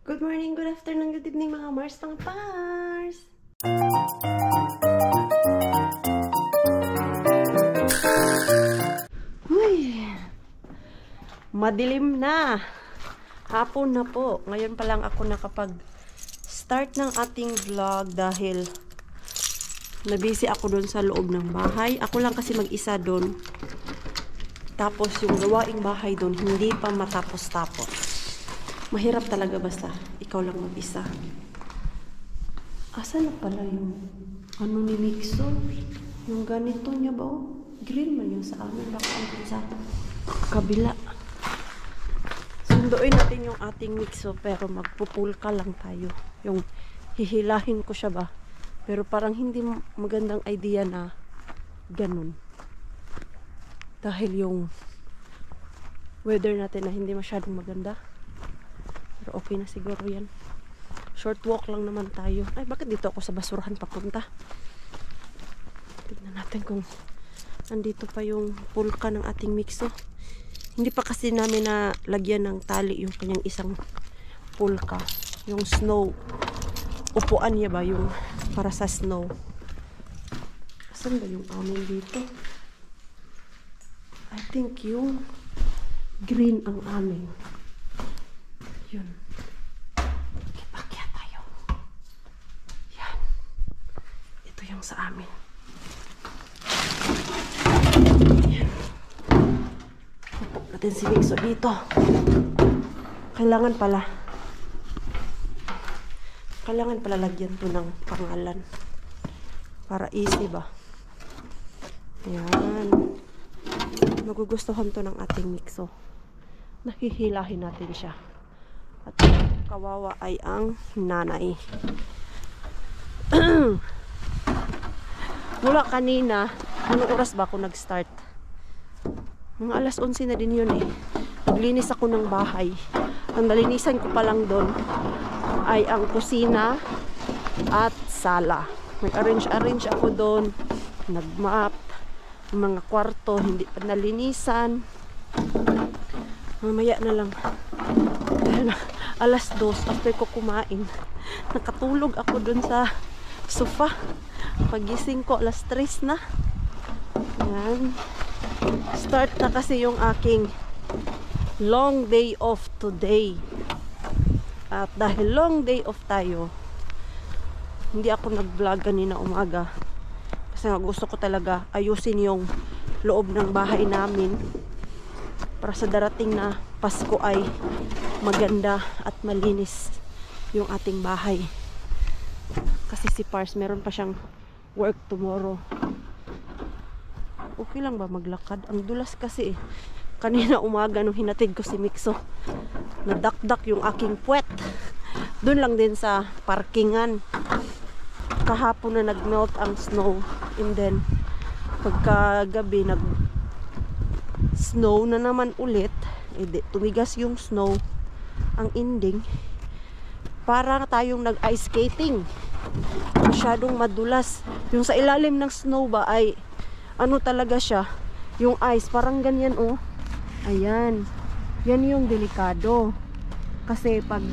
Good morning, good afternoon, good evening mga Mars ng Pars! Uy! Madilim na! Hapon na po. Ngayon pa lang ako nakapag-start ng ating vlog dahil nabisi ako doon sa loob ng bahay. Ako lang kasi mag-isa doon. Tapos yung gawaing bahay doon, hindi pa matapos-tapos. Mahirap talaga basta ikaw lang mag-isa. Asa na pala yung ano ni Mixo? Yung ganito niya ba? Oh? Green man yung sa amin. Baka ang sa kabila. Sunduin natin yung ating Mixo pero magpupulka lang tayo. Yung hihilahin ko siya ba? Pero parang hindi magandang idea na ganun. Dahil yung weather natin na hindi masyadong maganda. Pero okay na siguro yan. Short walk lang naman tayo. Ay, bakit dito ako sa basurahan papunta? Tignan natin kung nandito pa yung pulka ng ating Mixo. Hindi pa kasi namin na lagyan ng tali yung kanyang isang pulka. Yung snow. Upuan niya ba yung para sa snow? Saan ba yung amin dito? I think yung green ang amin. Yun. Kipakya tayo. Yan. Ito yung sa amin. Yan. Pupok natin si Mixo dito. Kailangan pala lagyan to ng pangalan. Para easy ba? Yan. Magugustuhan to ng ating Mixo. Nahihilahin natin siya. At kawawa ay ang nanay. Mula kanina, anong oras ba ako nag-start? Mga alas 11 na din yun eh. Naglinis ako ng bahay. Ang nalinisan ko pa lang doon ay ang kusina at sala. Nag-arrange ako doon. Nag-map. Mga kwarto, hindi pa nalinisan. Mamaya na lang. Alas 2 after ko kumain, nakatulog ako dun sa sofa. Pagising ko alas 3 na. Yan. Start na kasi yung aking long day off today. At dahil long day off tayo, hindi ako nag-vlog kanina umaga. Kasi nga gusto ko talaga ayusin yung loob ng bahay namin para sa darating na Pasko ay maganda at malinis yung ating bahay. Kasi si Pars meron pa siyang work tomorrow. Okay lang ba maglakad? Ang dulas kasi eh. Kanina umaga nung hinatid ko si Mixo, nadakdak yung aking puwet. Doon lang din sa parkingan. Kahapon na nagmelt ang snow, and then pagkagabi nag snow na naman ulit. Tumigas yung snow. Ang ending, para tayong nag-ice skating. Masyadong madulas. Yung sa ilalim ng snow ba ay ano talaga siya, yung ice parang ganyan oh. Ayan. Yan yung delikado. Kasi pag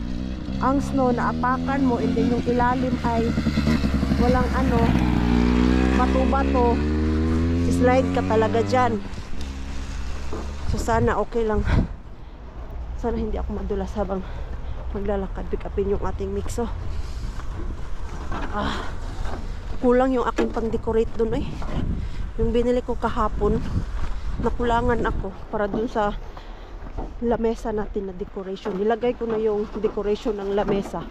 ang snow naapakan mo and then yung ilalim ay walang ano, bato-bato, slide ka talaga dyan. So sana okay lang. Sana hindi ako madulas habang maglalakad. Pick upin yung ating Mixo. Kulang yung aking pang-decorate dun eh. Yung binili ko kahapon, nakulangan ako para dun sa lamesa natin na decoration. Nilagay ko na yung decoration ng lamesa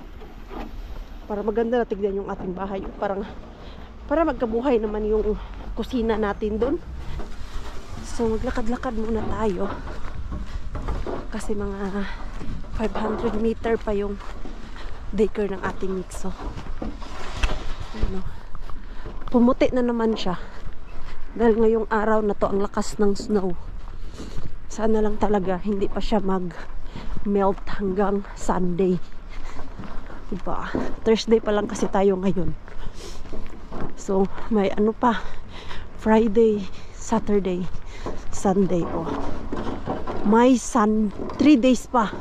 para maganda na tignan yung ating bahay. Para magkabuhay naman yung kusina natin dun. So maglakad-lakad muna tayo. Kasi mga 500 meter pa yung daycare ng ating Mixo. Ano, pumuti na naman siya. Dahil ngayong araw na to ang lakas ng snow. Sana lang talaga hindi pa siya mag-melt hanggang Sunday. Diba? Thursday pa lang kasi tayo ngayon. So may ano pa, Friday, Saturday, Sunday oh. May 3 days pa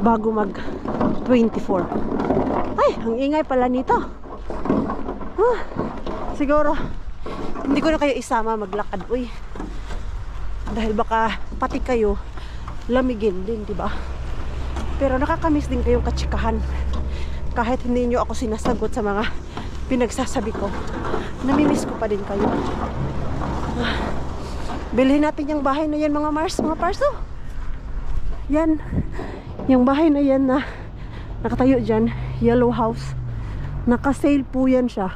bago mag 24. Ay, ang ingay pala nito. Siguro hindi ko na kayo isama maglakad, uy. Dahil baka pati kayo lamigin din, di ba? Pero nakakamiss din kayong katsikahan. Kahit hindi nyo ako sinasagot sa mga pinagsasabi ko, namimiss ko pa din kayo. Bilhin natin yung bahay na yan, mga Mars, mga Parso. Yan, yung bahay na yan na nakatayo dyan, yellow house. Naka-sale po yan siya.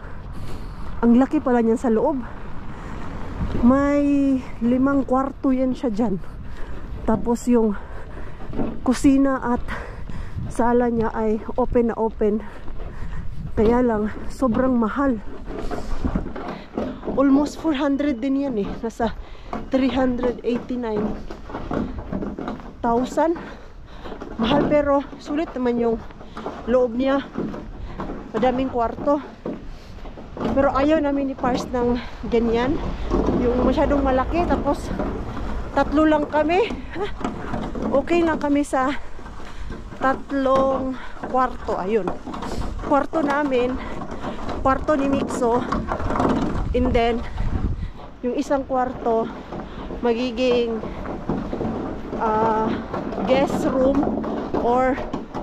Ang laki pala niyan sa loob. May 5 kwarto yan siya dyan. Tapos yung kusina at sala niya ay open na open. Kaya lang, sobrang mahal. Almost 400 din yan eh. Nasa 389,000. Mahal pero sulit naman yung loob niya. Madaming kwarto. Pero ayaw namin ni Pars ng ganyan. Yung masyadong malaki. Tapos 3 lang kami. Okay lang kami sa 3 kwarto. Ayun. Kwarto namin. Kwarto ni Mixo. And then yung isang kwarto magiging guest room or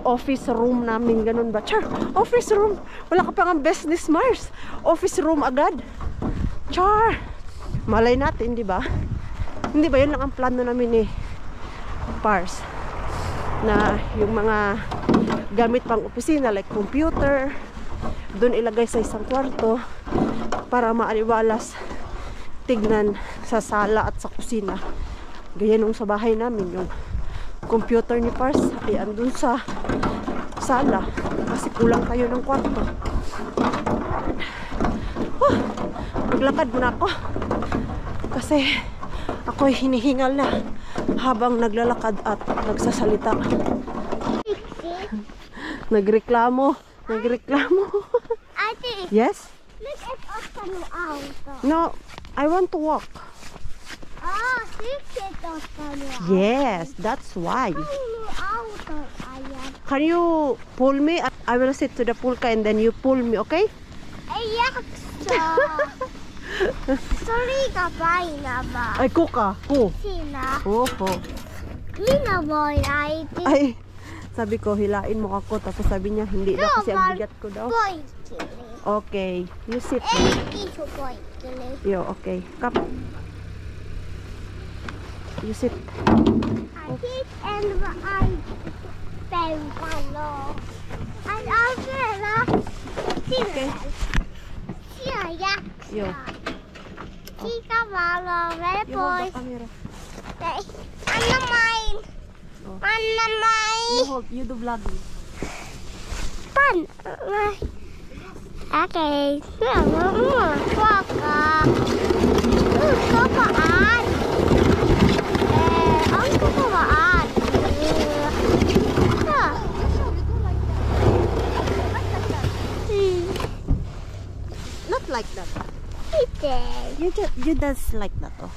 office room namin, ganun ba? Char, office room. Wala ka pa nga business, Mars. Office room agad. Char. Malay natin, di ba? Hindi ba yun lang ang plano namin ni Pars? Na yung mga gamit pang opisina like computer, doon ilagay sa isang kwarto para maaliwalas tignan sa sala at sa kusina. Gaya nung sa bahay namin, yung computer ni Pars ay andun sa sala kasi kulang tayo ng kwarto. Maglakad muna ako kasi ako'y hinihingal na habang naglalakad at nagsasalita. Nagreklamo. Ate, Yes? look at us on the auto. No, I want to walk. Ah, look at us on the auto. Yes, that's why. Auto, ayan. Can you pull me? I will sit to the pulka and then you pull me, okay? Ayaksa. Sorry ka ba, inaba? Ay, kuka. Ku. Sina. Opo. Minaboy, ay. Ay, sabi ko, hilain mo ako. Tapos sabi niya, hindi daw kasi ang bigat ko daw. Boy, kili. Okay, you sit. Ito, boy, kili. Yo, okay. Come. You sit. I think and I bang palo. And also la Okay. Sina yaksa. Yo. Sika malo, very You hold boy. the camera. Ano mine? Oh. Ano mine? You hold, you do vlogging. Pan. Okay. Waka. Kapaan. Ang kapaan. Not like that. Ite. You dance like that, oh.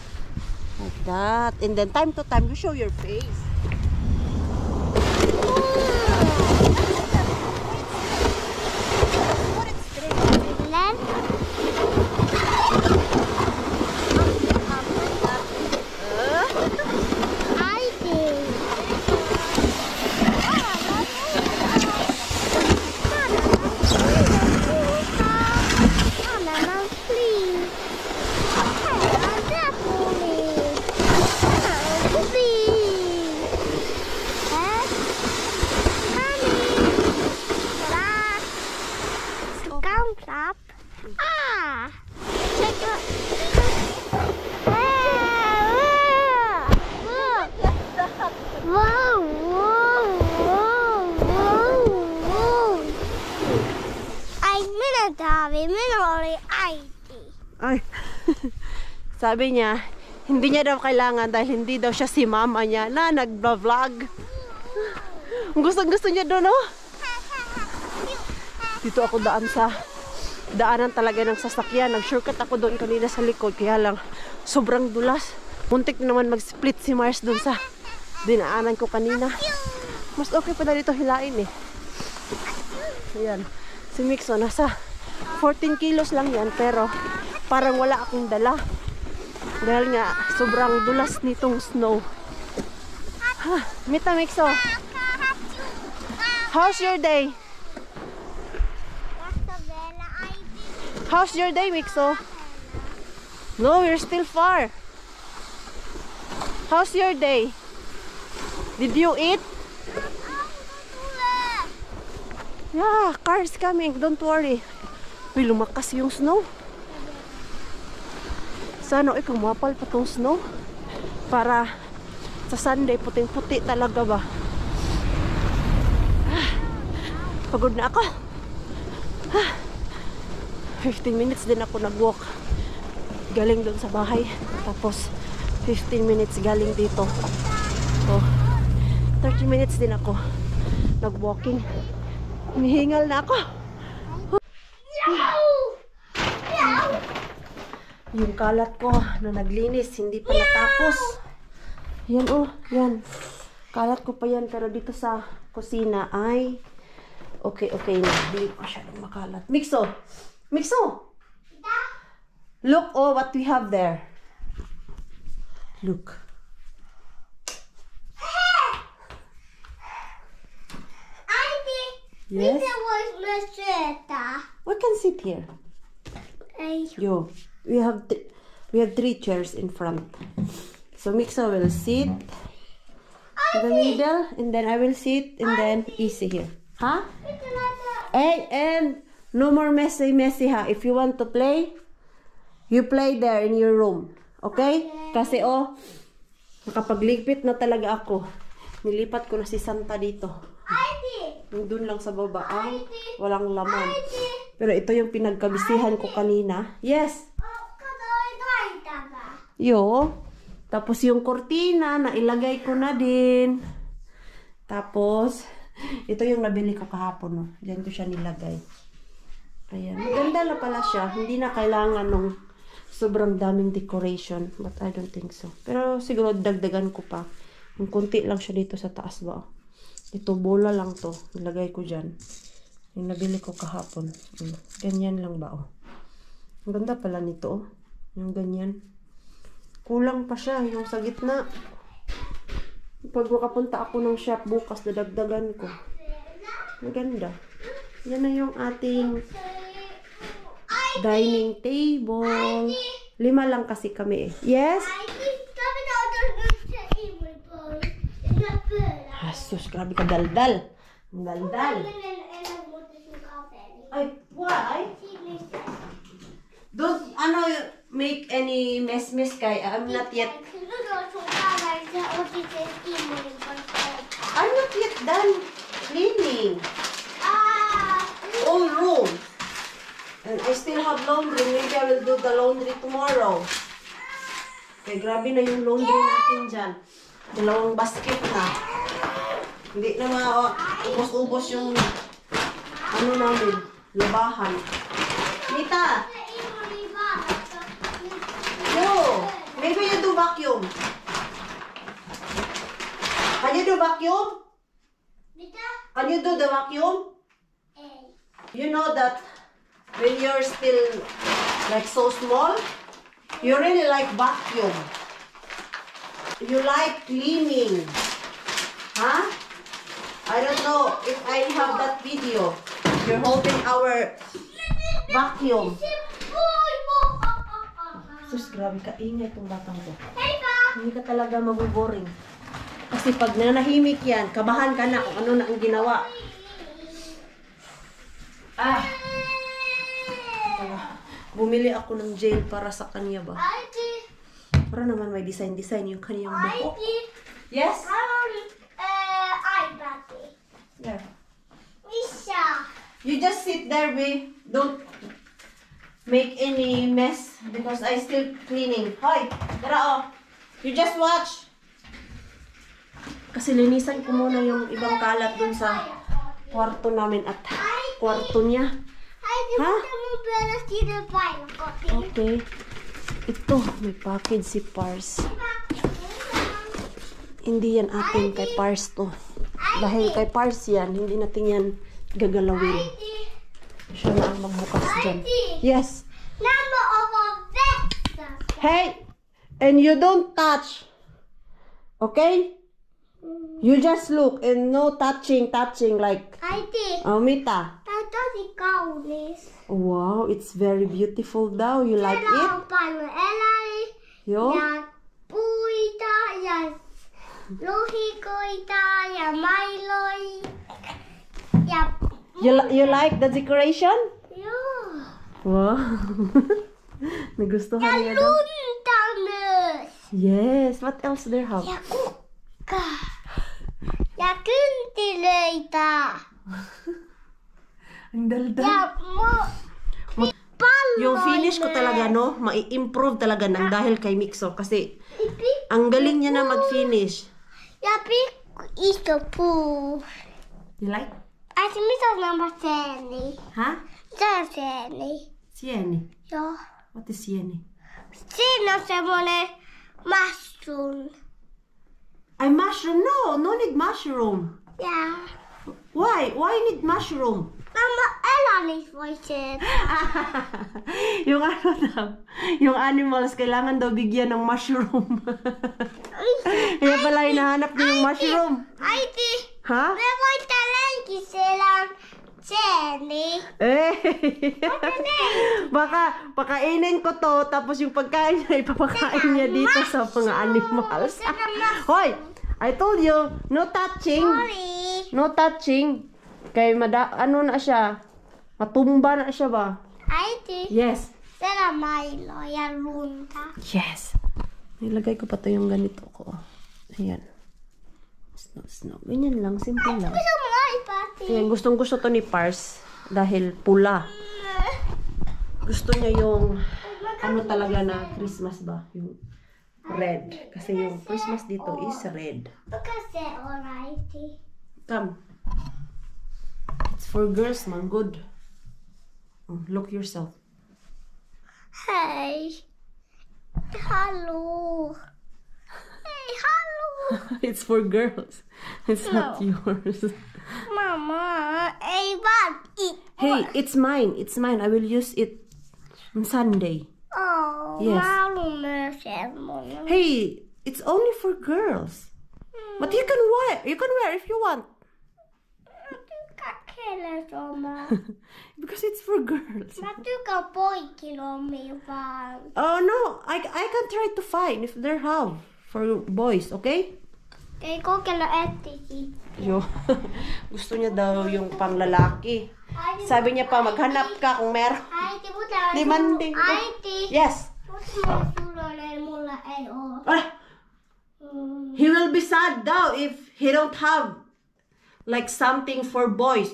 Like that. And then time to time, you show your face. Then I did. Up. Ah! Check it. Wow! Ay, minadabi, minori, ID. Ay. Sabi niya, hindi niya daw kailangan dahil hindi daw siya si mama niya na nag-vlog. Gusto niya doon, oh. Dito ako daan sa daanan talaga ng sasakyan. Nag-shortcut ako doon kanina sa likod. Kaya lang, sobrang dulas. Muntik naman mag-split si Mars doon sa dinaanan ko kanina. Mas okay pa na dito hilain eh. Ayan. Si Mixo, nasa 14 kilos lang yan, pero parang wala akong dala. Dahil nga, sobrang dulas nitong snow. Ha, Mita Mixo. How's your day? How's your day, Mixo? No, we're still far. How's your day? Did you eat? Yeah, cars coming. Don't worry. Uy, lumakas yung snow. Sana ay kumapal pa tong snow. Para sa Sunday, puting-puti talaga ba? Pagod na ako. 15 minutes din ako nag-walk. Galing doon sa bahay. Tapos 15 minutes galing dito. So, 30 minutes din ako nag-walking. Hinihingal na ako. Yung kalat ko na naglinis, hindi pa natapos. Yan oh, yan. Kalat ko pa yan, pero dito sa kusina ay okay na. Hindi pa siya makalat. Mixo! Mixo! Look, oh, what we have there. Look. Yes? We can sit here. Yo, we have 3 chairs in front. So Mixo will sit in the middle, and then I will sit, and then easy here. Huh? Hey, and no more messy, ha. If you want to play, you play there in your room. Okay? Kasi oh, nakapagligpit na talaga ako. Nilipat ko na si Santa dito. Doon lang sa baba ang walang laman. Pero ito yung pinagkabisihan ko kanina. Yes. Yo. Tapos yung kortina na ilagay ko na din. Tapos ito yung nabili ko kahapon, no. Diyan ko siya nilagay. Ayan. Maganda na pala siya. Hindi na kailangan nung sobrang daming decoration. But I don't think so. Pero siguro dagdagan ko pa. Yung konti lang siya dito sa taas ba. Ito, bola lang to. Nilagay ko dyan. Yung nabili ko kahapon. Ganyan lang ba, oh. Ang ganda pala nito, oh. Yung ganyan. Kulang pa siya, yung sa gitna. Pag makapunta ako ng shop bukas, dadagdagan ko. Ang ganda. Yan na yung ating dining table. 5 lang kasi kami eh. Yes? Asus, grabe ka daldal. Ang daldal. Ay, why? Don't, make any mess kay. I'm not yet. I'm not yet done cleaning. All room. And I still have laundry. Maybe I will do the laundry tomorrow. Okay, grabe na yung laundry natin dyan. 2 basket na. Hindi na ubos-ubos yung namin, labahan. Nita! Yo! Maybe you do vacuum. Can you do vacuum? Can you do the vacuum? You know that when you're still like so small, you really like vacuum. You like cleaning. Huh? I don't know if I have that video. You're holding our vacuum. Sus, grabe ka. Ingay itong batang ko. Hindi ka talaga mabuboring. Kasi pag nanahimik yan, kabahan ka na kung ano na ang ginawa. Bumili ako ng gel para sa kanya ba? Para naman may design-design yung kaniyang buhok. Yes? Yeah. You just sit there, babe. Don't make any mess because I still cleaning. Hoy, tara oh. You just watch. Kasi linisan ko muna yung ibang kalat dun sa kwarto namin at kwarto niya. Ha? Okay. Ito, may package si Pars. Hindi yan atin kay Pars to. Dahil kay Pars yan, hindi natin yan gagalawin. Siya na ang magbukas dyan. Yes. Number of this. Hey! And you don't touch. Okay? You just look and no touching like Mita. Wow, it's very beautiful daw. You like it? Yo? You like the decoration? Wow. Nagustuhan niya daw. Yes. What else there have? Ang daldal. Yung finish ko talaga, no? Mai-improve talaga ng dahil kay Mixo. Kasi, ang galing niya na mag-finish. You like? I think it's number 10. Huh? That's 10. Sieni. Yeah. What is sieni? Siinä on semmonen mushroom. Ay, mushroom? No need mushroom. Yeah. Why? Why need mushroom? Mama, Elanis voices. Yung ano daw, yung animals, kailangan daw bigyan ng mushroom. Kaya pala hinahanap niyo yung mushroom. Aiti. Ha? Me voin lenkki siellä Jenny. Baka pakainin ko to, tapos yung pagkain niya, ipapakain niya dito sa mga animals. Hoy! I told you, no touching. Sorry. No touching. Kay ano na siya? Matumba na siya ba? Aiti. Yes. Siellä Milo ja lunta. Yes. Nilagay ko pa to yung ganito ko. Ayan. Snow. Ganyan lang, simple lang. Gusto mo nga ipati. Ayan, gustong-gusto to ni Pars dahil pula. Gusto niya yung ano talaga na Christmas ba? Yung red. Kasi yung Christmas dito is red. Kasi alrighty. Come. It's for girls, man. Good. Look yourself. Hey. Hello. Hey, hello. It's for girls. It's not yours. Mama, I want it. Hey, it's mine. It's mine. I will use it on Sunday. Oh, Yes. malu. Hey, it's only for girls. But you can wear. You can wear if you want. Because it's for girls. Mä tykkään poikilomia vaan. Oh no, I can try to find if they have for boys, okay? Ei kokeilla etsisi. Yo. Gusto niya daw yung panglalaki. Sabi niya pa, maghanap ka kung meron. Äiti, mutta Demanding. Äiti. Yes. Mutta sulla mulla ei oo. He will be sad daw if he don't have like something for boys.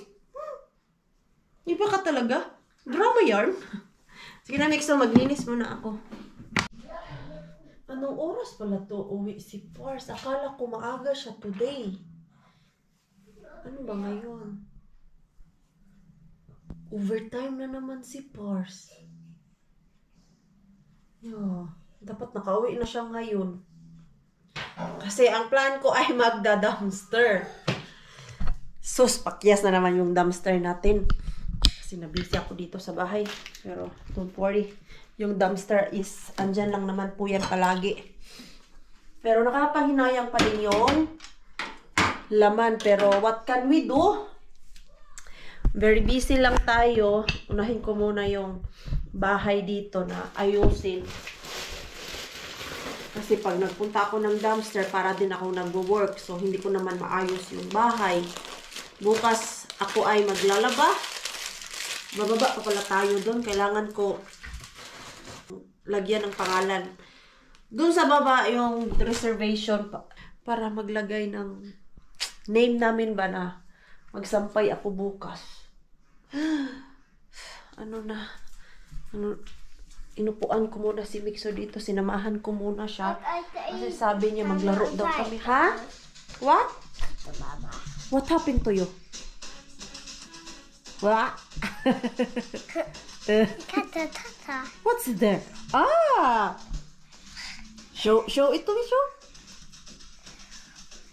Iba ka talaga. Drama yarn. Sige na, Mixo, maglinis muna ako. Anong oras pala to uwi si Pars? Akala ko maaga siya today. Ano ba ngayon? Overtime na naman si Pars. Yo, dapat nakauwi na siya ngayon. Kasi ang plan ko ay magda-dumpster. Sus, pakyas na naman yung dumpster natin. Kasi nabisi ako dito sa bahay. Pero don't worry. Yung dumpster is, andyan lang naman po yan palagi. Pero nakapanghinayang pa din yung laman. Pero what can we do? Very busy lang tayo. Unahin ko muna yung bahay dito na ayusin. Kasi pag nagpunta ako ng dumpster, para din ako nagwo-work. So, hindi ko naman maayos yung bahay. Bukas, ako ay maglalaba. Bababa pa pala tayo doon. Kailangan ko lagyan ng pangalan. Doon sa baba, yung reservation para maglagay ng name namin ba na magsampay ako bukas. Inupuan ko muna si Mixo dito. Sinamahan ko muna siya. Kasi sabi niya maglaro daw kami. Ha? What? What happened to you? What? What's there? Ah! Show it to me, show.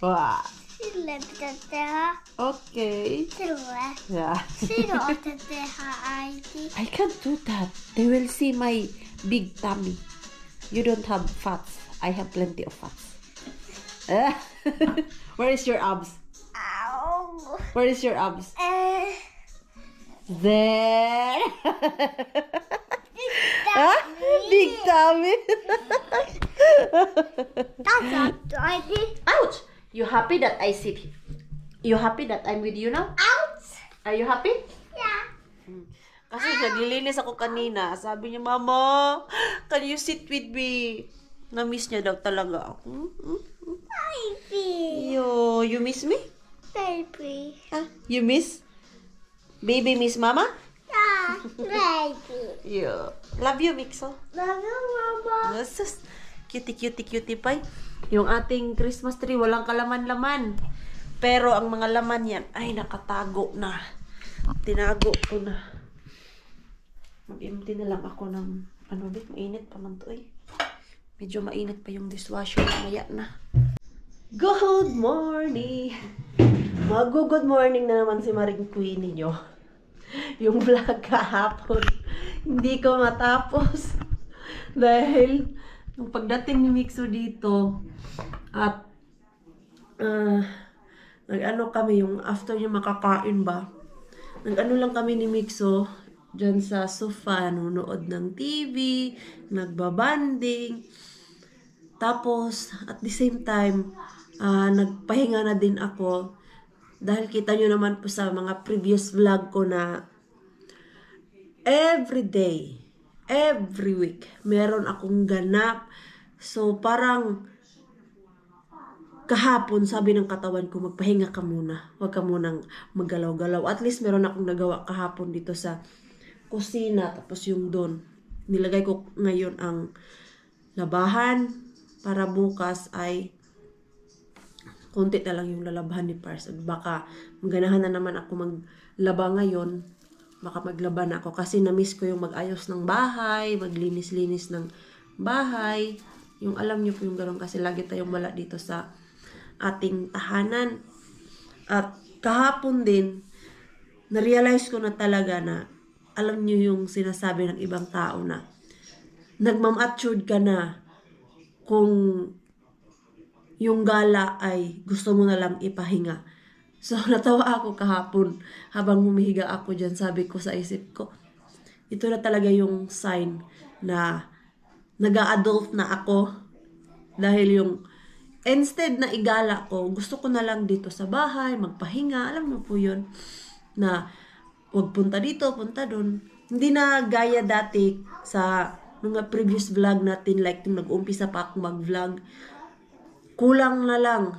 Wow. Sille pitää tehdä. Okay. Sulle. Yeah. Sinun otat tehdä, äiti. I can't do that. They will see my big tummy. You don't have fats. I have plenty of fats. Where is your abs? Au. Where is your abs? There. Big tummy. That's not äiti. Ouch! You happy that I sit here? You happy that I'm with you now? Ouch. Are you happy? Yeah. Kasi naglilinis ako kanina. Sabi niya, Mama, can you sit with me? Na-miss niya daw talaga ako. Baby. Yo, you miss me? Baby. Huh? You miss? Baby miss Mama? Yeah. Baby. Yo. Love you, Mixo. Love you, Mama. Yes. Cutie pie. Yung ating Christmas tree, walang kalaman-laman. Pero ang mga laman yan, ay nakatago na. Tinago ko na. Mag-empty na lang ako ng, ano ba, mainit pa man to eh. Medyo mainit pa yung dishwasher, maya na. Good morning! Mag-good morning na naman si Maring Queen ninyo. Yung vlog kahapon, hindi ko matapos. Dahil, nung pagdating ni Mixo dito, at, nag-ano kami, yung after niya makakain ba, nag-ano lang kami ni Mixo, dyan sa sofa, nanonood ng TV, nagbabanding. Tapos, at the same time, nagpahinga na din ako. Dahil kita nyo naman po sa mga previous vlog ko na every day, every week, meron akong ganap. So, parang kahapon, sabi ng katawan ko, magpahinga ka muna. Huwag ka munang maggalaw-galaw. At least meron akong nagawa kahapon dito sa kusina, tapos yung doon. Nilagay ko ngayon ang labahan para bukas ay konti na lang yung lalabahan ni Pars. Baka maganahan na naman ako maglaba ngayon. Baka maglaba na ako kasi na-miss ko yung mag-ayos ng bahay, maglinis-linis ng bahay. Yung alam niyo po yung gano'n kasi lagi tayong wala dito sa ating tahanan. At kahapon din, na-realize ko na talaga na alam niyo yung sinasabi ng ibang tao na nagmamatured ka na kung yung gala ay gusto mo na lang ipahinga. So, natawa ako kahapon habang humihiga ako dyan. Sabi ko sa isip ko, ito na talaga yung sign na nag-a-adult na ako. Dahil yung instead na igala ko, gusto ko na lang dito sa bahay, magpahinga. Alam mo po yun, na wag punta dito, punta doon. Hindi na gaya dati sa mga previous vlog natin, like nung nag-umpisa pa akong mag-vlog. Kulang na lang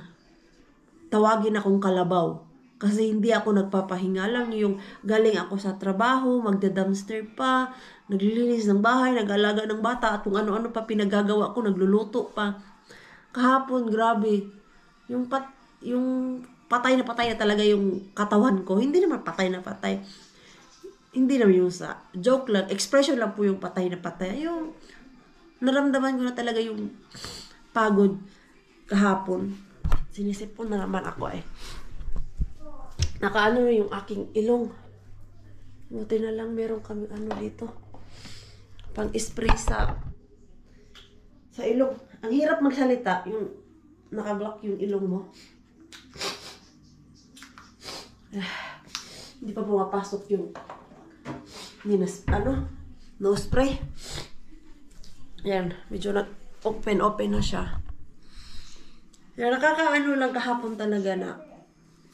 tawagin akong kalabaw. Kasi hindi ako nagpapahinga. Alam niyo yung galing ako sa trabaho, magda-dumpster pa, naglilinis ng bahay, nag-alaga ng bata, at kung ano-ano pa pinagagawa ko, nagluluto pa. Kahapon, grabe. Yung patay na talaga yung katawan ko. Hindi naman patay na patay. Hindi naman yung sa joke lang. Expression lang po yung patay na patay. Yung naramdaman ko na talaga yung pagod kahapon. Sinisipon na naman ako eh. Nakaano yung aking ilong. Buti na lang meron kami ano dito. Pang-spray sa ilong. Ang hirap magsalita. Yung nakablock yung ilong mo. Hindi pa pumapasok yung nose spray. Yan, medyo open na siya. Yan, nakakaano lang kahapon talaga na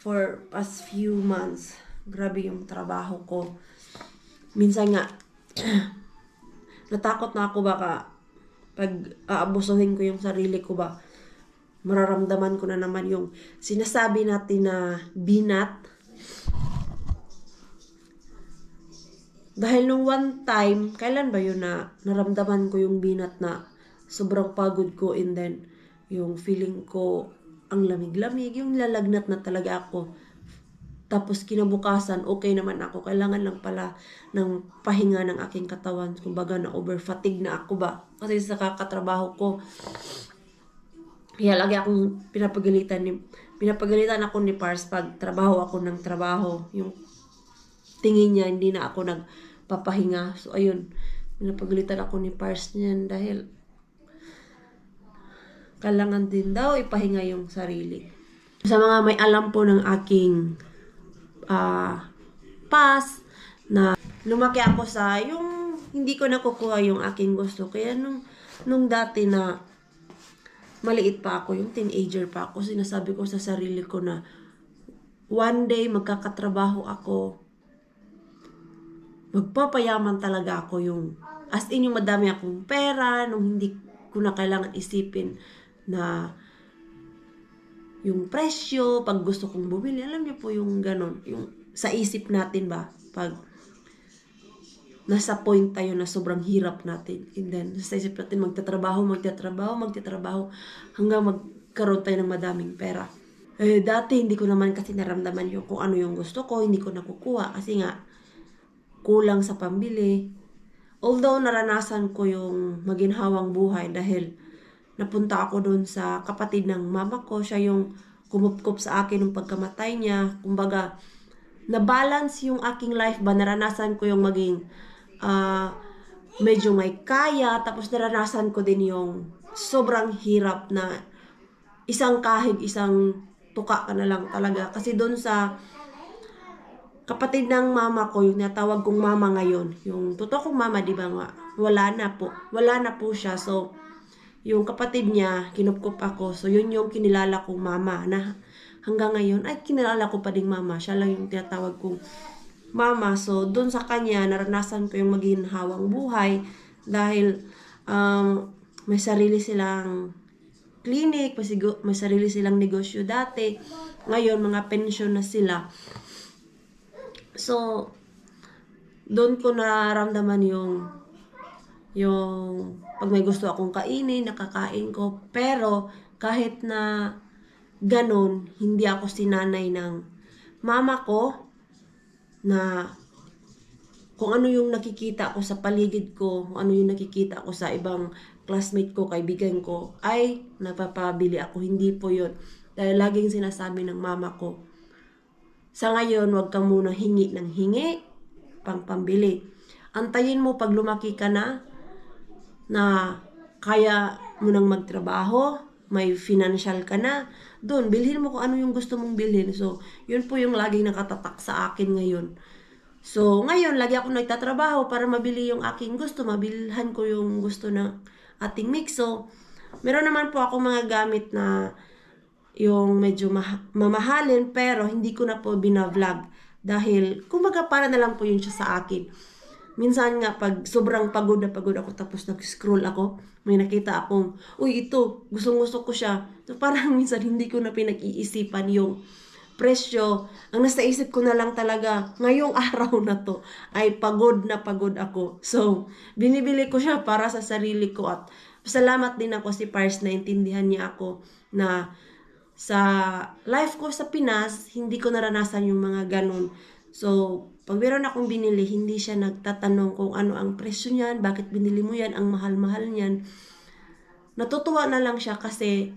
for past few months, grabe yung trabaho ko. Minsan nga, natakot na ako baka pag aabusuhin ko yung sarili ko ba, mararamdaman ko na naman yung sinasabi natin na binat. Dahil nung one time, kailan ba yun na naramdaman ko yung binat na sobrang pagod ko, and then yung feeling ko ang lamig-lamig, yung lalagnat na talaga ako. Tapos kinabukasan, okay naman ako. Kailangan lang pala ng pahinga ng aking katawan. Kumbaga na over-fatigue na ako ba. Kasi sa kakatrabaho ko, kaya lagi akong pinapagalitan ni pinapagalitan ako ni Pars pag trabaho ako ng trabaho. Yung tingin niya, hindi na ako nagpapahinga. So, ayun, pinapagalitan ako ni Pars niyan dahil kailangan din daw ipahinga yung sarili. Sa mga may alam po ng aking past, na lumaki ako sa yung hindi ko nakukuha yung aking gusto. Kaya nung dati na maliit pa ako, yung teenager pa ako, sinasabi ko sa sarili ko na one day magkakatrabaho ako, magpapayaman talaga ako, yung as in yung madami akong pera, nung hindi ko na kailangan isipin na yung presyo, pag gusto kong bumili, alam niyo po yung ganon, yung sa isip natin ba, pag nasa point tayo na sobrang hirap natin, and then sa isip natin magtatrabaho hanggang magkaroon tayo ng madaming pera. Dati hindi ko naman kasi naramdaman yung kung ano yung gusto ko, hindi ko nakukuha kasi nga kulang sa pambili. Although naranasan ko yung maginhawang buhay dahil napunta ako doon sa kapatid ng mama ko. Siya yung kumupkup sa akin nung pagkamatay niya. Kumbaga, na-balance yung aking life ba. Naranasan ko yung maging medyo may kaya. Tapos naranasan ko din yung sobrang hirap na isang kahig, isang tuka ka na lang talaga. Kasi doon sa kapatid ng mama ko, yung natawag kong mama ngayon, yung totoo kong mama, di ba nga, wala na po siya. So, yung kapatid niya, kinupkup ako. So, yun yung kinilala kong mama na hanggang ngayon, ay kinilala ko pa ding mama. Siya lang yung tinatawag kong mama. So, dun sa kanya, naranasan ko yung maginhawang buhay dahil may sarili silang clinic, may sarili silang negosyo dati. Ngayon, mga pension na sila. So, doon ko nararamdaman yung pag may gusto akong kainin, nakakain ko. Pero kahit na ganun, hindi ako sinanay ng mama ko na kung ano yung nakikita ko sa paligid ko, kung ano yung nakikita ko sa ibang classmate ko, kaibigan ko, ay napapabili ako. Hindi po yun. Dahil laging sinasabi ng mama ko, sa ngayon, huwag kang muna hingi ng hingi, pambili. Antayin mo pag lumaki ka na kaya mo nang magtrabaho, may financial ka na, doon, bilhin mo kung ano yung gusto mong bilhin. So, yun po yung laging nakatatak sa akin ngayon. So, ngayon, lagi ako nagtatrabaho para mabili yung aking gusto, mabilhan ko yung gusto ng ating mix. So, meron naman po ako mga gamit na yung medyo mamahalin, pero hindi ko na po binavlog. Dahil, kumbaga para na lang po yun siya sa akin. Minsan nga, pag sobrang pagod na pagod ako, tapos nag-scroll ako, may nakita akong, uy, ito, gustong-gusto ko siya. So, parang minsan hindi ko na pinag-iisipan yung presyo. Ang nasa isip ko na lang talaga, ngayong araw na to, ay pagod na pagod ako. So, binibili ko siya para sa sarili ko. At salamat din ako si Pars na intindihan niya ako na sa life ko sa Pinas, hindi ko naranasan yung mga ganun. So, pag meron akong binili, hindi siya nagtatanong kung ano ang presyo niyan, bakit binili mo yan, ang mahal-mahal niyan. Natutuwa na lang siya kasi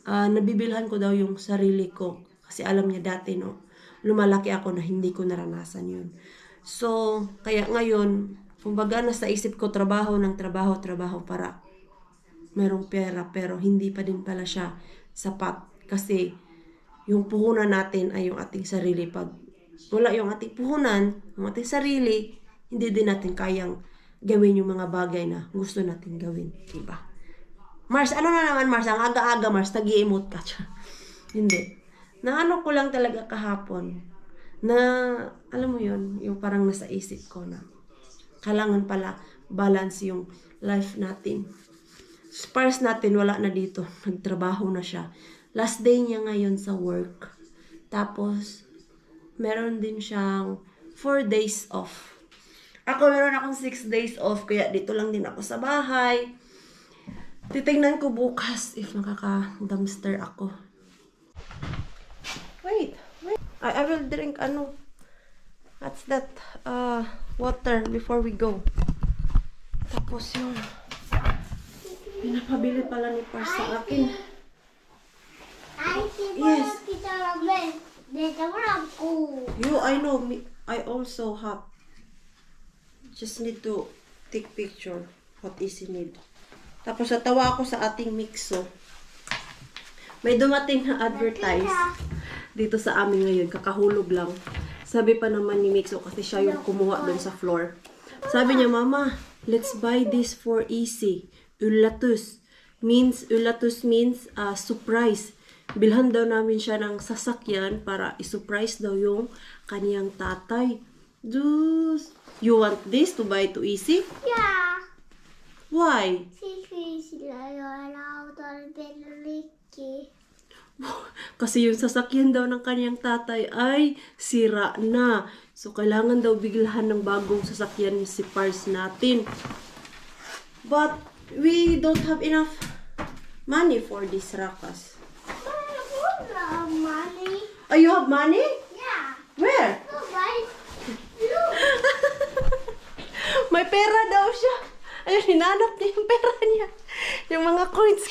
nabibilhan ko daw yung sarili ko. Kasi alam niya dati, no, lumalaki ako na hindi ko naranasan yun. So, kaya ngayon, kumbaga nasa isip ko, trabaho para merong pera, pero hindi pa din pala siya sapat. Kasi yung puhunan natin ay yung ating sarili. Pag wala yung ating puhunan, yung ating sarili, hindi din natin kayang gawin yung mga bagay na gusto natin gawin. Diba? Mars, ano na naman Mars? Ang aga-aga Mars, nag-i-emote ka. Hindi. Naano ko lang talaga kahapon na, alam mo yun, yung parang nasa isip ko na kailangan pala balance yung life natin. Pars natin, wala na dito. Nagtrabaho na siya. Last day niya ngayon sa work. Tapos, meron din siyang 4 days off. Ako, meron akong 6 days off. Kaya dito lang din ako sa bahay. Titingnan ko bukas if makaka-dumpster ako. Wait. I will drink what's that? Water before we go. Tapos yung pinapabili pala ni Pars sa akin. Yes. I know. I also have. Just need to take picture what is in need. Tapos natawa ako sa ating mixo. May dumating na advertise dito sa amin ngayon. Kakahulog lang. Sabi pa naman ni Mixo kasi siya yung kumuha doon sa floor. Sabi niya, Mama, let's buy this for Easy. Ulatus means surprise. Bilhan daw namin siya ng sasakyan para i-surprise daw yung kaniyang tatay. Dus, you want this to buy to Easy? Yeah. Why? Kasi yung sasakyan daw ng kaniyang tatay ay sira na. So, kailangan daw biglahan ng bagong sasakyan si Pars natin. But, we don't have enough money for this rakas. Money. Oh, you have money? Yeah. Where? No, right? May pera daw siya. Ayun, hinanap niya yung pera niya. Yung mga coins.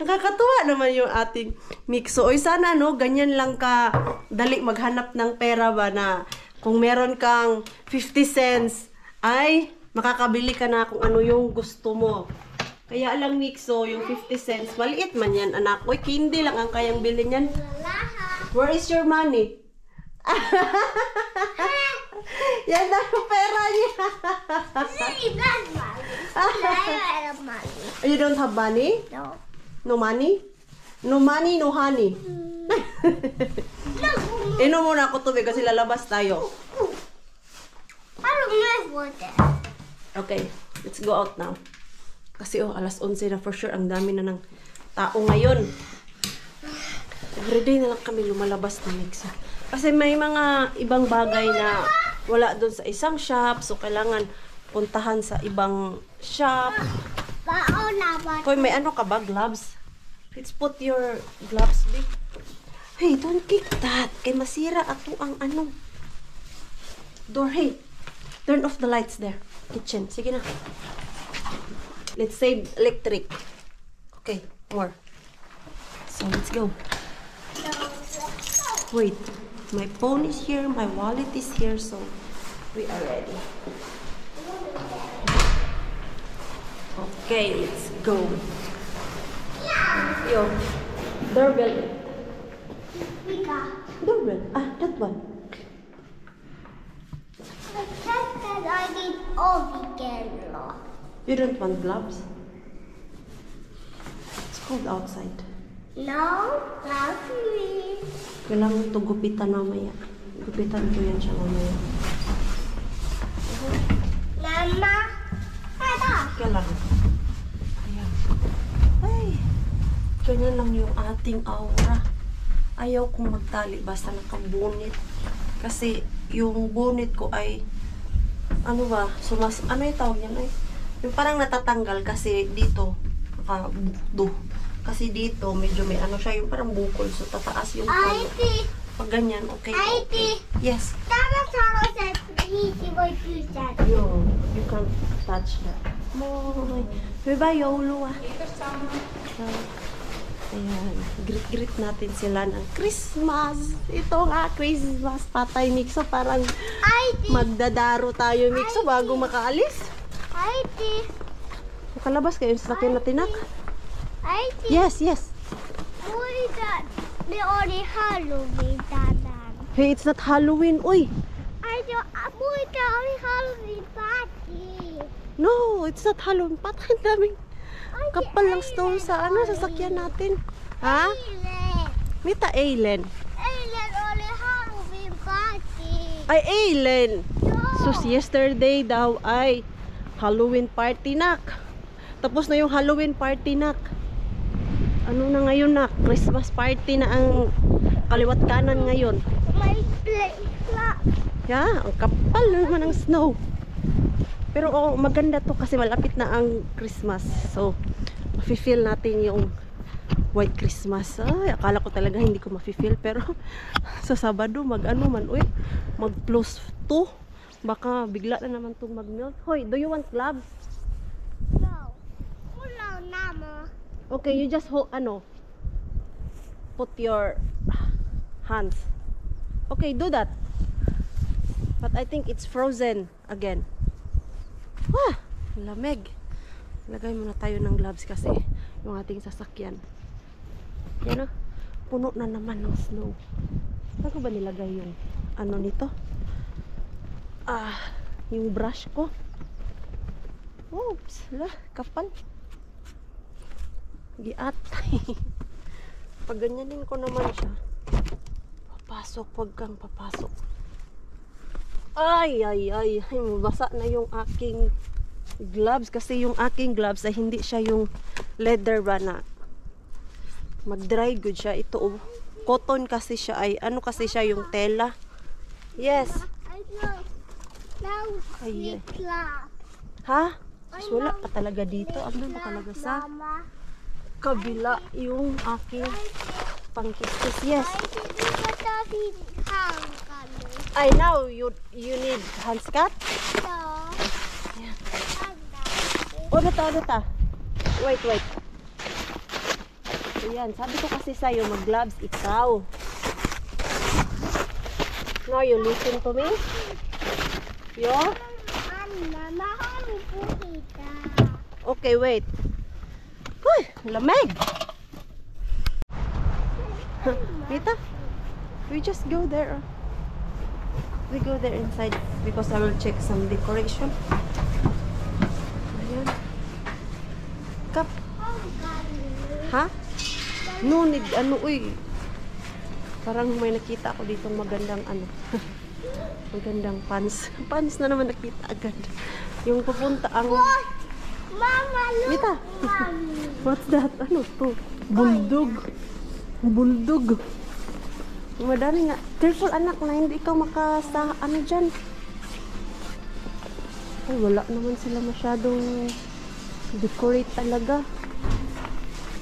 Nakakatuwa naman yung ating Mixo. Oy, sana no, ganyan lang ka dali maghanap ng pera ba na kung meron kang 50 cents, ay makakabili ka na kung ano yung gusto mo. Kaya lang Mixo, yung 50 cents, maliit man yan, anak. Uy, candy lang ang kayang bilhin yan. Where is your money? Yan na yung pera niya. You don't have money? No. No money? No money, no honey. Inom muna ako tubig kasi lalabas tayo. I don't live with it. Okay, let's go out now. Kasi alas 11 na for sure. Ang dami na ng tao ngayon. Everyday na lang kami lumalabas na Mixo. Kasi may mga ibang bagay na wala doon sa isang shop. So, kailangan puntahan sa ibang shop. Hoy, may ano ka ba? Gloves? Let's put your gloves, big. Hey, don't kick that. Kay masira ato ang ano. Door, hey. Turn off the lights there. Kitchen. Sige na. Let's save electric. Okay, more. So, let's go. Wait. My phone is here. My wallet is here. So, we are ready. Okay, let's go. Yo, doorbell. Doorbell. Ah, that one. I need all weekend. You don't want gloves? It's cold outside. No, not me. Kailangan ito gupitan mamaya. Gupitan ko yan siya mamaya. Mama, ito. Kailangan. Ayan. Ay, ganyan lang yung ating aura. Ayaw kong magtali basta nakabunit. Kasi yung bunit ko ay ano ba, ano yung tawag yan ay? Yung parang natatanggal kasi dito nakabukdo. Kasi dito medyo may ano siya, yung parang bukol. So tataas yung Auntie. pag ganyan, okay. Auntie. Yes. Tama Charles said he's going to that. You can't touch that. Moy. Diba yolo ah. Ayan. Greet natin sila ng Christmas. Ito nga, Christmas. Patay Mixo. Parang magdadaro tayo Mixo bago makaalis. Auntie. Makalabas kayo sa sakyan na tinak. Auntie. Yes, yes. Boy, that they already Halloween, Dadan. Hey, it's not Halloween. Uy. Boy, that only Halloween party. No, it's not Halloween. Patay daming kapal lang stone sa ano, sa sakyan natin. Ha? Ailen. Mita Ailen. Ailen only Halloween party. Ay, Ailen. No. So, yesterday daw ay Halloween party nak. Tapos na yung Halloween party nak. Ano na ngayon nak? Christmas party na ang kaliwat kanan ngayon. My play. Yeah, ang kapal naman ng snow. Pero maganda to kasi malapit na ang Christmas. So, mafe-feel natin yung white Christmas. Ay, akala ko talaga hindi ko mafe-feel. Pero sa Sabado, mag-ano man. Uy, mag-plus 2. Baka bigla na naman itong mag-melt. Hoy, do you want gloves? No. Hello, Mama. Okay, you just hold, ano? put your hands. Okay, do that. But I think it's frozen again. Ah, lamig. Lagay muna tayo ng gloves kasi yung ating sasakyan. Yan o. Puno na naman ng snow. Saan ko ba nilagay yung ano nito? Yung brush ko. Oops, kapal. Giat. Pag ganyanin ko naman siya, papasok, wag kang papasok. Ay, mabasa na yung aking gloves kasi yung aking gloves ay hindi siya yung leather ba na mag-dry good siya. Ito, cotton kasi siya ay, ano kasi siya yung tela. Yes. I know. Now Ay, we clap. Ha? Mas wala pa talaga dito. Ano ba talaga sa Mama. kabila yung aking pangkistis. Yes. I know you need hands cut. Oh, data. Wait. Ayan, sabi ko kasi sa'yo, mag-gloves ikaw. Now you listen to me. Yo? Okay, wait. Uy, lamig. Rita, we just go there. We go there inside because I will check some decoration. Ayan. Kap. Ha? No need, uy. Parang may nakita ako ditong magandang magandang pants. Pants na naman nakita agad. Yung pupunta ang... Mama, look. Mita. Mommy. What's that? Ano to? Buldog. Buldog. Madami nga. Careful anak na hindi ikaw makasa dyan. Ay, wala naman sila masyadong decorate talaga.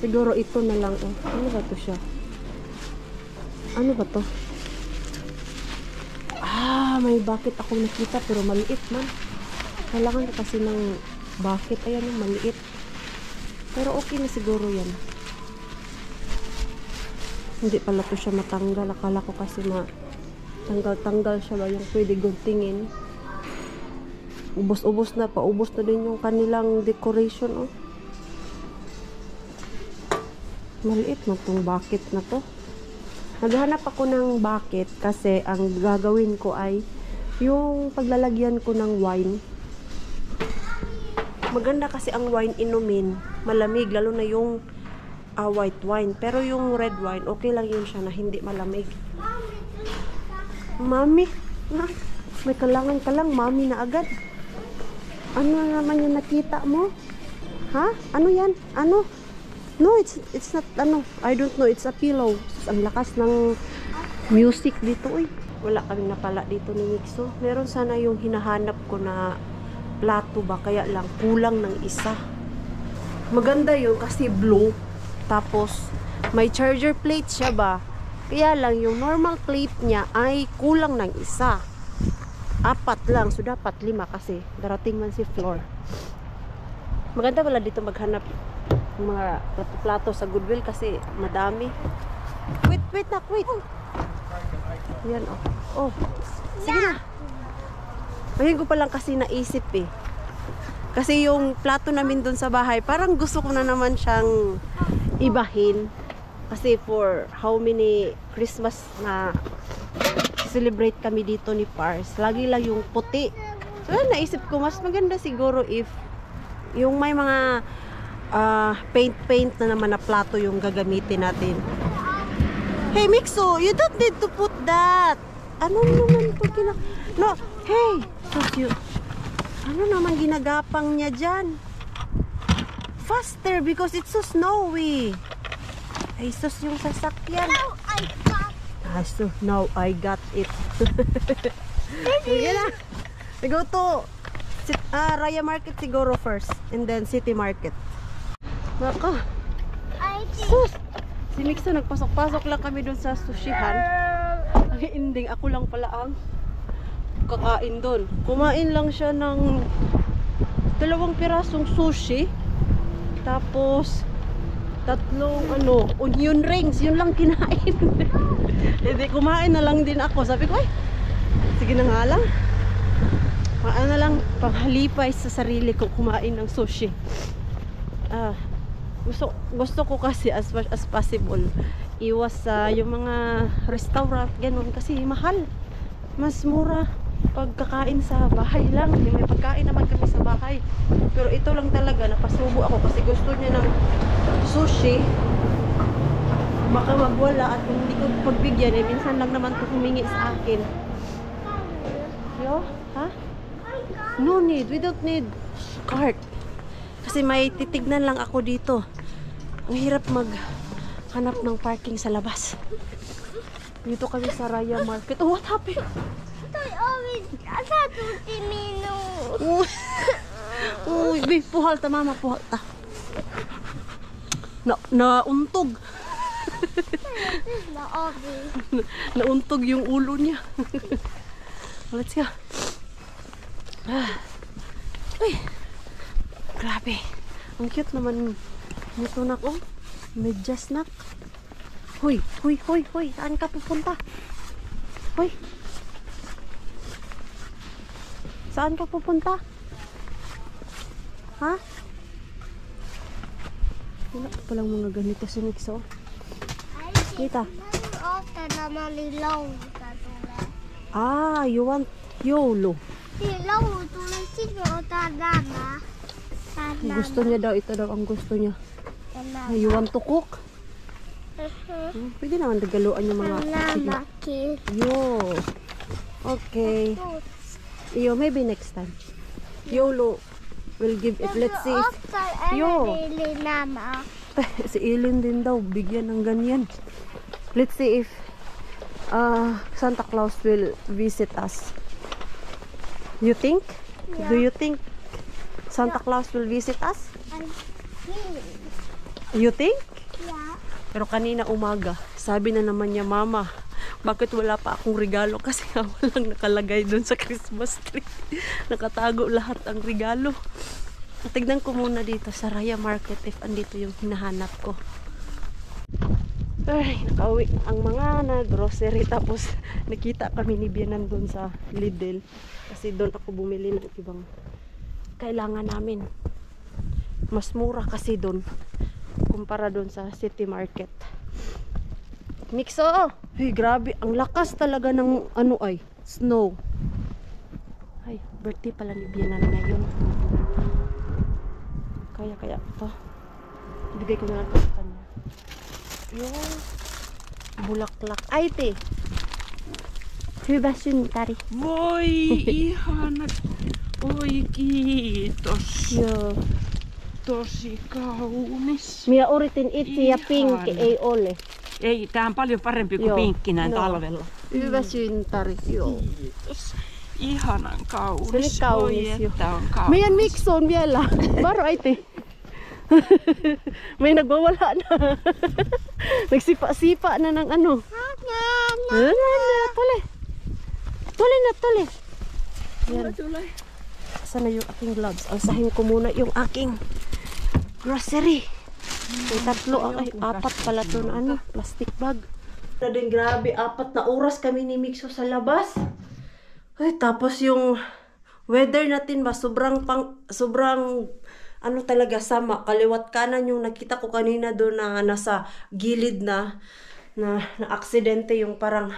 Siguro ito na lang. Ano ba to siya? Ano ba to? May bucket akong nakita pero maliit man. Kailangan ko kasi ng bucket. Ayan yung maliit. Pero okay na siguro yan. Hindi pala to siya matanggal. Akala ko kasi tanggal-tanggal siya ba yung pwede guntingin. Ubos-ubos na. Paubos na din yung kanilang decoration. Oh. Maliit na tong bucket na to. Naghanap ako ng bucket kasi ang gagawin ko ay yung paglalagyan ko ng wine. Maganda kasi ang wine inumin. Malamig, lalo na yung white wine. Pero yung red wine, okay lang yun siya na hindi malamig. Mami, may kalangan ka lang, mami na agad. Ano naman yung nakita mo? Ha? Ano yan? Ano? No, it's not, I don't know, it's a pillow. Ang lakas ng music dito, uy. Wala kaming napala dito ni Mixo. Meron sana yung hinahanap ko na plato ba, kaya lang kulang ng isa. Maganda yun kasi blue. Tapos, may charger plate siya ba? Kaya lang, yung normal plate niya ay kulang ng isa. 4 lang, so dapat 5 kasi darating man si Floor. Maganda pala dito maghanap ng mga plato sa Goodwill kasi madami. Wait. Yan, oh. Sige na. Ngayon ko pa lang kasi naisip eh. Kasi yung plato namin dun sa bahay, parang gusto ko na naman siyang ibahin. Kasi for how many Christmas na celebrate kami dito ni Pars, lagi lang yung puti. So naisip ko, mas maganda siguro if yung may mga paint na naman na plato yung gagamitin natin. Hey Mixo, you don't need to put that. Ano naman po No, hey, you. Ano naman ginagapang niya dyan? Faster because it's so snowy. Ay, sus yung sasakyan. Now I got. So now I got it. Sige na. We go to Raya Market siguro first and then City Market. Naka. I think. Sus! Si Mixo nagpasok-pasok lang kami dun sa sushihan. Ang ending, ako lang pala ang kakain dun. Kumain lang siya ng 2 pirasong sushi. Tapos tatlong onion rings. Yun lang kinain. Hindi, kumain na lang din ako. Sabi ko, ay, sige na nga lang. Ano na lang, panghalipay sa sarili ko, kumain ng sushi. Gusto ko kasi as much as possible iwas sa yung mga restaurant, ganun, kasi mahal. Mas mura pagkakain sa bahay lang. May pagkain naman kami sa bahay. Pero ito lang talaga, napasubo ako kasi gusto niya ng sushi. Baka magwala at hindi ko pagbigyan. Minsan lang naman ito humingi sa akin. Yo? Ha? No need. We don't need cart. Kasi may titignan lang ako dito. Ang hirap maghanap ng parking sa labas. Dito kami sa Raya Market. Oh, what happened? Uy, puhal ta mama, puhal ta. Nauntog. Nauntog yung ulo niya. Let's go. Uy, grabe. Ang cute naman nito na ko. Medya snack. Hoy. Saan ka pupunta? Hoy. Saan ka pupunta? Ha? Wala palang mga ganito si Mixo. Kita. You want YOLO. Gusto niya daw, ito daw ang gusto niya. You want to cook? Pwede naman regaluan yung mga yo. Okay. Yo, maybe next time. YOLO will give it. Let's see if si Ilin din daw bigyan ng ganyan. Let's see if Santa Claus will visit us. You think? Yeah. Do you think Santa Claus will visit us? You think? Yeah. Pero kanina umaga, sabi na naman niya, Mama, bakit wala pa akong regalo? Kasi nga walang nakalagay doon sa Christmas tree. Nakatago lahat ang regalo. Tignan ko muna dito sa Raya Market if andito yung hinahanap ko. Ay, nakauwi ang mga na-grocery. Tapos nakita kami ni Bianan doon sa Lidl. Kasi doon ako bumili ng ibang kailangan namin. Mas mura kasi doon kumpara doon sa City Market. Mixo! Hey, grabe. Ang lakas talaga ng snow. Ay, birthday pala ni Bianan ngayon. Kaya ito. Ibigay ko na lang ito sa kanya. Yung bulaklak. Ay, te. Hyvä synttäri. Voi, ihanat. Oi, kiitos. Joo. Tosi kaunis. Minä yritin itse ja pinkki ei ole. Ei, tää on paljon parempi kuin pinkki näin talvella. Hyvä synttäri. Joo. Kiitos. Ihanan kaunis. Se oli kaunis. Oi, että on kaunis. Meidän Mikso on vielä. Varo äiti. May nagwawala na. Nagsipa-sipa na ng ano. Tole. Yan. Saan na yung aking gloves? Alsahin ko muna yung aking grocery. May tatlo, apat pala ito na plastic bag. Na din, grabe, 4 na oras kami ni Mixo sa labas. Ay, tapos yung weather natin ba, sobrang talaga sama. Kaliwat kanan yung nakita ko kanina doon na nasa gilid na aksidente, yung parang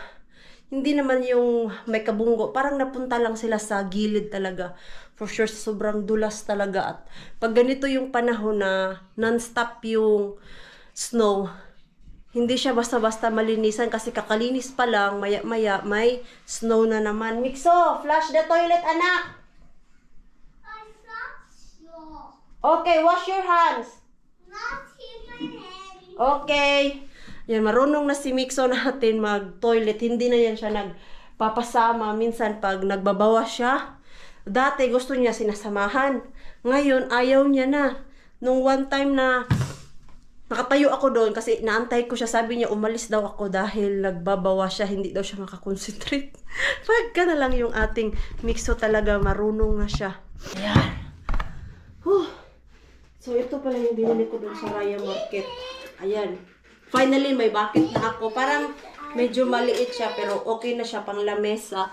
hindi naman yung may kabunggo. Parang napunta lang sila sa gilid talaga. For sure, sobrang dulas talaga. At pag ganito yung panahon na non-stop yung snow, hindi siya basta-basta malinisan kasi kakalinis pa lang, maya-maya may snow na naman. Mixo, flush the toilet, anak! I flush you. Okay, wash your hands. Not in my hand. Okay. Yan, marunong na si Mixo natin mag-toilet. Hindi na yan siya nagpapasama. Minsan pag nagbabawas siya, dati gusto niya sinasamahan. Ngayon, ayaw niya na. Nung one time na nakatayo ako doon kasi naantay ko siya, sabi niya umalis daw ako dahil nagbabawas siya, hindi daw siya makakonsentrate. Pagka na lang yung ating Mixo talaga, marunong na siya. Ayan. So ito pala yung binili ko doon sa Raya Market. Ayan. Finally, may bucket na ako. Parang medyo maliit siya, pero okay na siya pang lamesa.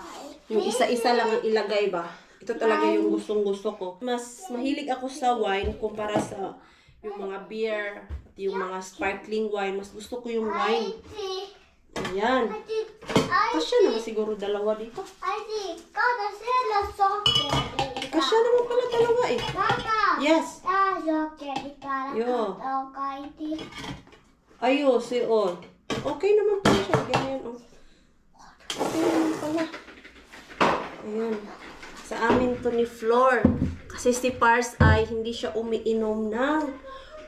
Yung isa-isa lang ang ilagay ba. Ito talaga yung gustong-gusto ko. Mas mahilig ako sa wine kumpara sa yung mga beer at yung mga sparkling wine. Mas gusto ko yung wine. Ayan. Kasya naman siguro dalawa dito. Kasya naman pala dalawa eh. Yes. Yo. Ayo, si On. Okay naman pala siya. Ganyan, oh. Okay naman pala. Ayan. Sa amin to ni Flor. Kasi si Pars ay hindi siya umiinom ng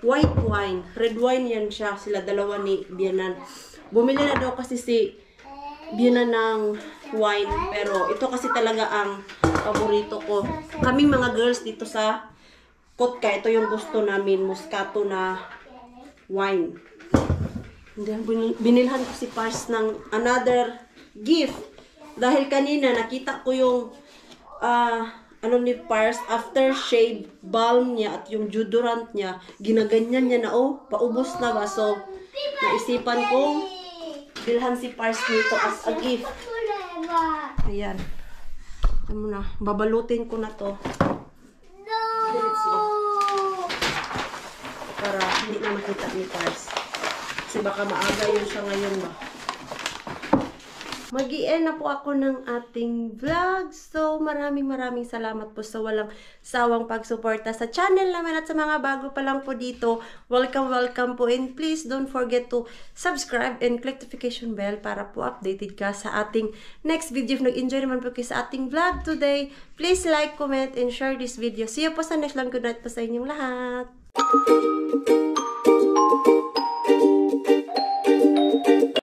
white wine. Red wine yan siya. Sila dalawa ni Bianan. Bumili na daw kasi si Bianan ng wine. Pero ito kasi talaga ang paborito ko. Kaming mga girls dito sa Kotka, ito yung gusto namin. Moscato na wine. And binilhan ko si Pars ng another gift. Dahil kanina nakita ko yung ano ni Pars, aftershave balm niya at yung deodorant niya, ginaganyan niya na, oh, paubos na ba? So, naisipan kong bilhan si Pars nito as a gift. Ayan. Alam mo na, babalutin ko na to. Para hindi na makita ni Pars. Kasi baka maaga yun siya ngayon ba. Mag-i-end na po ako ng ating vlog. So, maraming salamat po sa walang sawang pagsuporta sa channel namin at sa mga bago pa lang po dito. Welcome po, and please don't forget to subscribe and click notification bell para po updated ka sa ating next video. If nag-enjoy naman po kayo sa ating vlog today, please like, comment, and share this video. See you po sa next one. Good night po sa inyong lahat.